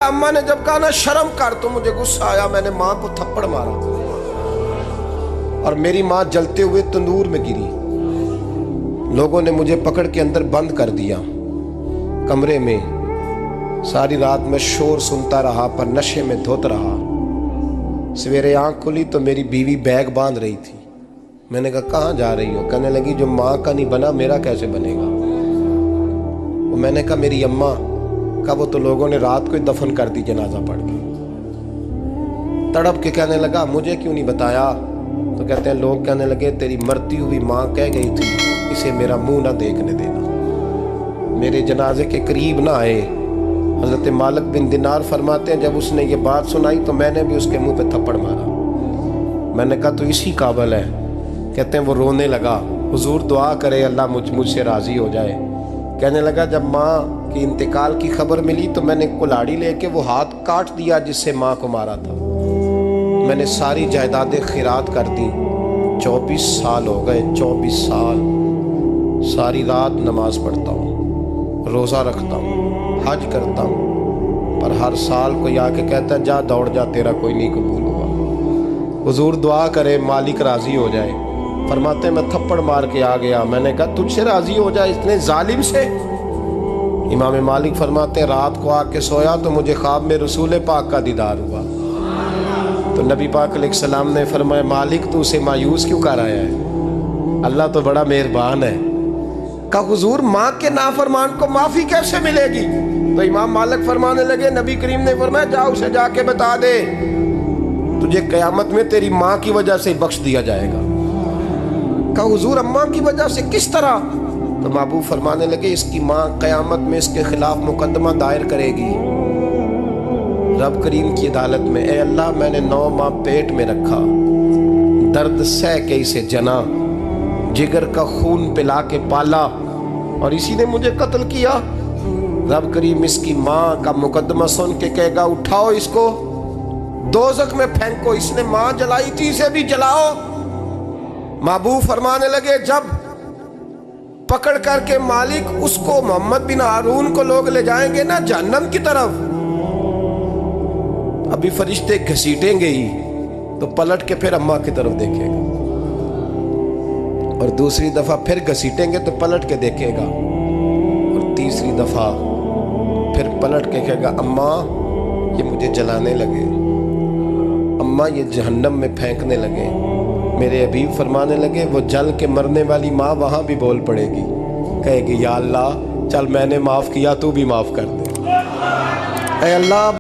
अम्मा ने जब कहा ना शर्म कर, तो मुझे गुस्सा आया, मैंने माँ को थप्पड़ मारा और मेरी माँ जलते हुए तंदूर में गिरी। लोगों ने मुझे पकड़ के अंदर बंद कर दिया कमरे में। सारी रात मैं शोर सुनता रहा पर नशे में धोत रहा। सवेरे आंख खुली तो मेरी बीवी बैग बांध रही थी। मैंने कहा कहाँ जा रही हो? कहने लगी जो माँ का नहीं बना मेरा कैसे बनेगा। वो मैंने कहा मेरी अम्मा का, वो तो लोगों ने रात को ही दफन कर दी जनाजा पढ़ के। तड़प के कहने लगा मुझे क्यों नहीं बताया? तो कहते हैं लोग कहने लगे तेरी मरती हुई माँ कह गई थी इसे मेरा मुंह ना देखने देना। मेरे जनाजे के करीब ना आए। हजरत मालिक बिन दिनार फरमाते हैं जब उसने ये बात सुनाई तो मैंने भी उसके मुंह पे थप्पड़ मारा। मैंने कहा तो इसी काबिल है। कहते हैं वो रोने लगा, हुजूर दुआ करे अल्लाह मुझसे राजी हो जाए। कहने लगा जब माँ की इंतकाल की खबर मिली तो मैंने कुल्हाड़ी लेके वो हाथ काट दिया जिससे माँ को मारा था। मैंने सारी जायदादें खिरात कर दी। 24 साल हो गए, 24 साल। सारी रात नमाज पढ़ता हूँ, रोज़ा रखता हूँ, हज करता हूँ, पर हर साल कोई आके कहता है जा दौड़ जा तेरा कोई नहीं कबूल हुआ। हुजूर दुआ करे मालिक राज़ी हो जाए। फरमाते मैं थप्पड़ मार के आ गया। मैंने कहा तुझसे राज़ी हो जाए इतने जालिम से? इमाम मालिक फरमाते रात को आके सोया तो मुझे ख्वाब में रसूल पाक का दीदार हुआ। तो नबी पाक अलैहिस्सलाम ने फरमाया मालिक तू उसे मायूस क्यों कर आया है? अल्लाह तो बड़ा मेहरबान है। कहा हुजूर माँ के नाफरमान को माफ़ी कैसे मिलेगी? तो इमाम मालिक फरमाने लगे नबी करीम ने फरमाया जा उसे जाके बता दे तुझे क़यामत में तेरी माँ की वजह से बख्श दिया जाएगा। कहा हुजूर अम्मा की वजह से किस तरह? तो महबूब फरमाने लगे इसकी माँ क़यामत में इसके खिलाफ मुकदमा दायर करेगी रब करीम की अदालत में। ए अल्लाह मैंने 9 माह पेट में रखा, दर्द सह के इसे जना, जिगर का खून पिला के पाला और इसी ने मुझे कत्ल किया। रब करीम इसकी माँ का मुकदमा सुन के कहेगा उठाओ इसको दोज़ख में फेंको, इसने माँ जलाई थी इसे भी जलाओ। महबूब फरमाने लगे जब पकड़ करके मालिक उसको मोहम्मद बिन हारून को लोग ले जाएंगे ना जहन्नम की तरफ, अभी फरिश्ते घसीटेंगे ही तो पलट के फिर अम्मा की तरफ देखेगा और दूसरी दफा फिर घसीटेंगे तो पलट के देखेगा और तीसरी दफा फिर पलट के कहेगा अम्मा ये मुझे जलाने लगे, अम्मा ये जहन्नम में फेंकने लगे। मेरे हबीब फरमाने लगे वो जल के मरने वाली माँ वहाँ भी बोल पड़ेगी, कहेगी या अल्लाह चल मैंने माफ़ किया तू भी माफ़ कर दे। ऐ अल्लाह